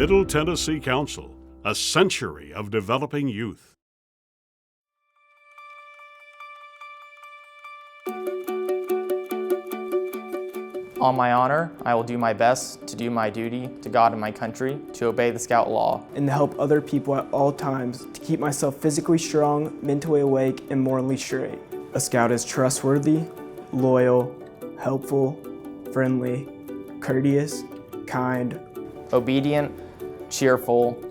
Middle Tennessee Council, a century of developing youth. On my honor, I will do my best to do my duty to God and my country, to obey the Scout law, and to help other people at all times to keep myself physically strong, mentally awake, and morally straight. A Scout is trustworthy, loyal, helpful, friendly, courteous, kind, obedient, cheerful,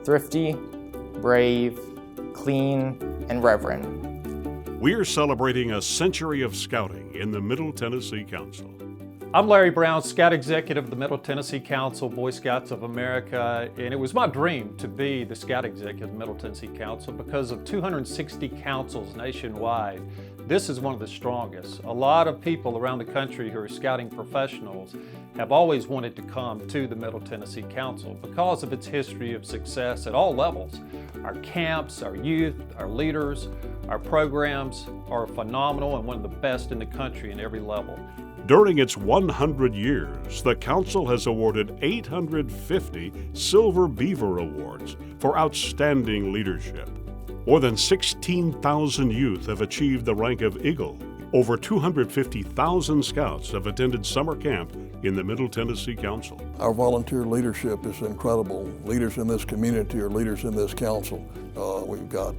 thrifty, brave, clean, and reverent. We're celebrating a century of scouting in the Middle Tennessee Council. I'm Larry Brown, Scout Executive of the Middle Tennessee Council, Boy Scouts of America, and it was my dream to be the Scout Executive of the Middle Tennessee Council because of 260 councils nationwide. This is one of the strongest. A lot of people around the country who are scouting professionals have always wanted to come to the Middle Tennessee Council because of its history of success at all levels. Our camps, our youth, our leaders, our programs are phenomenal and one of the best in the country in every level. During its 100 years, the Council has awarded 850 Silver Beaver Awards for outstanding leadership. More than 16,000 youth have achieved the rank of Eagle. Over 250,000 scouts have attended summer camp in the Middle Tennessee Council. Our volunteer leadership is incredible. Leaders in this community are leaders in this council. We've got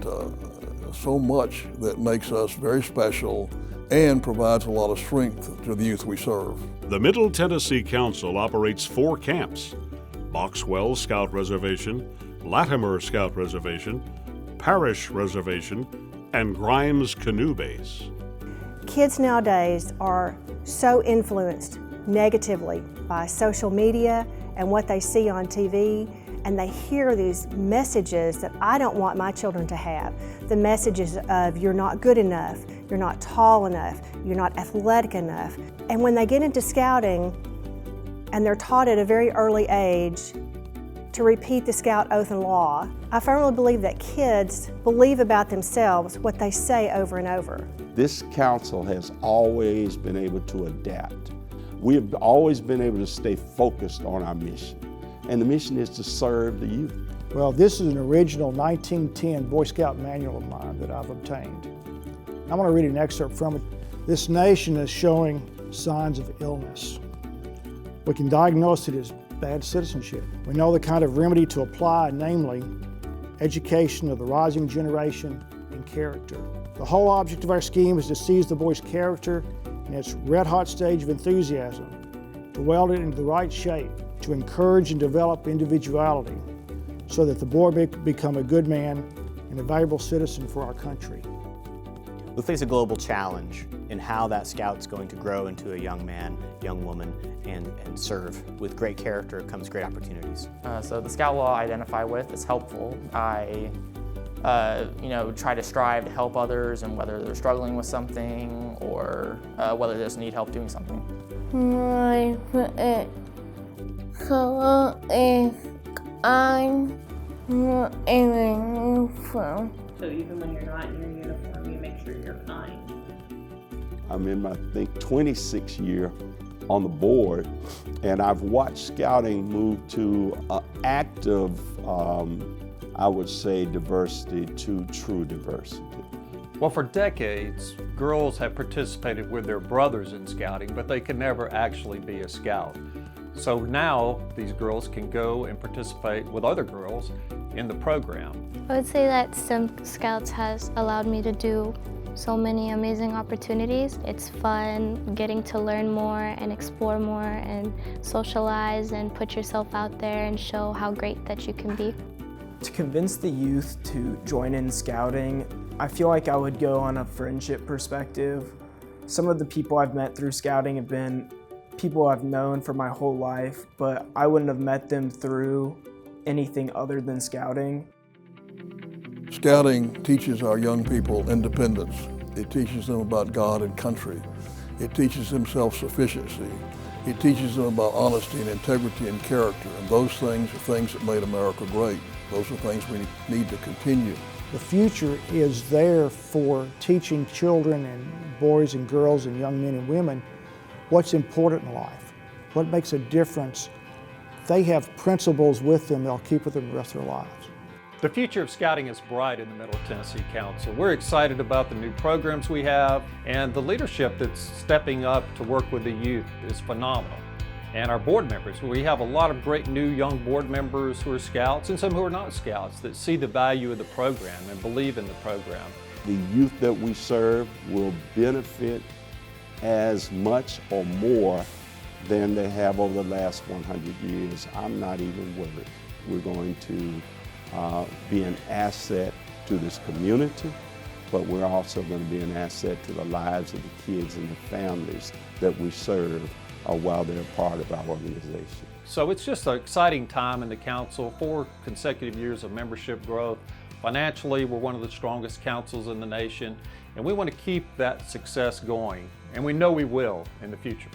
so much that makes us very special and provides a lot of strength to the youth we serve. The Middle Tennessee Council operates 4 camps: Boxwell Scout Reservation, Latimer Scout Reservation, Parish Reservation, and Grimes Canoe Base. Kids nowadays are so influenced negatively by social media and what they see on TV, and they hear these messages that I don't want my children to have. The messages of you're not good enough, you're not tall enough, you're not athletic enough. And when they get into scouting and they're taught at a very early age to repeat the Scout Oath and Law, I firmly believe that kids believe about themselves what they say over and over. This council has always been able to adapt. We have always been able to stay focused on our mission. And the mission is to serve the youth. Well, this is an original 1910 Boy Scout manual of mine that I've obtained. I'm going to read an excerpt from it. This nation is showing signs of illness. We can diagnose it as bad citizenship. We know the kind of remedy to apply, namely education of the rising generation and character. The whole object of our scheme is to seize the boy's character in its red-hot stage of enthusiasm, to weld it into the right shape, to encourage and develop individuality so that the boy become a good man and a valuable citizen for our country. We face a global challenge in how that scout's going to grow into a young man, young woman, and serve. With great character comes great opportunities. So the Scout law I identify with is helpful. I try to strive to help others, and whether they're struggling with something or whether they just need help doing something. My color is I'm not in a uniform. So even when you're not in your uniform, you make sure you're kind. I'm in my, 26th year on the board, and I've watched scouting move to an active, I would say, diversity to true diversity. Well, for decades, girls have participated with their brothers in scouting, but they could never actually be a scout. So now these girls can go and participate with other girls in the program. I would say that Sim Scouts has allowed me to do so many amazing opportunities. It's fun getting to learn more and explore more and socialize and put yourself out there and show how great that you can be. To convince the youth to join in scouting, I feel like I would go on a friendship perspective. Some of the people I've met through scouting have been people I've known for my whole life, but I wouldn't have met them through anything other than scouting. Scouting teaches our young people independence. It teaches them about God and country. It teaches them self-sufficiency. It teaches them about honesty and integrity and character, and those things are things that made America great. Those are things we need to continue. The future is there for teaching children and boys and girls and young men and women what's important in life, what makes a difference they have principles with them they'll keep with them the rest of their lives. The future of scouting is bright in the Middle Tennessee Council. We're excited about the new programs we have, and the leadership that's stepping up to work with the youth is phenomenal. And our board members, we have a lot of great new young board members who are scouts and some who are not scouts that see the value of the program and believe in the program. The youth that we serve will benefit as much or more than they have over the last 100 years. I'm not even worried. We're going to be an asset to this community, but we're also going to be an asset to the lives of the kids and the families that we serve while they're part of our organization. So it's just an exciting time in the council, 4 consecutive years of membership growth. Financially, we're one of the strongest councils in the nation, and we want to keep that success going, and we know we will in the future.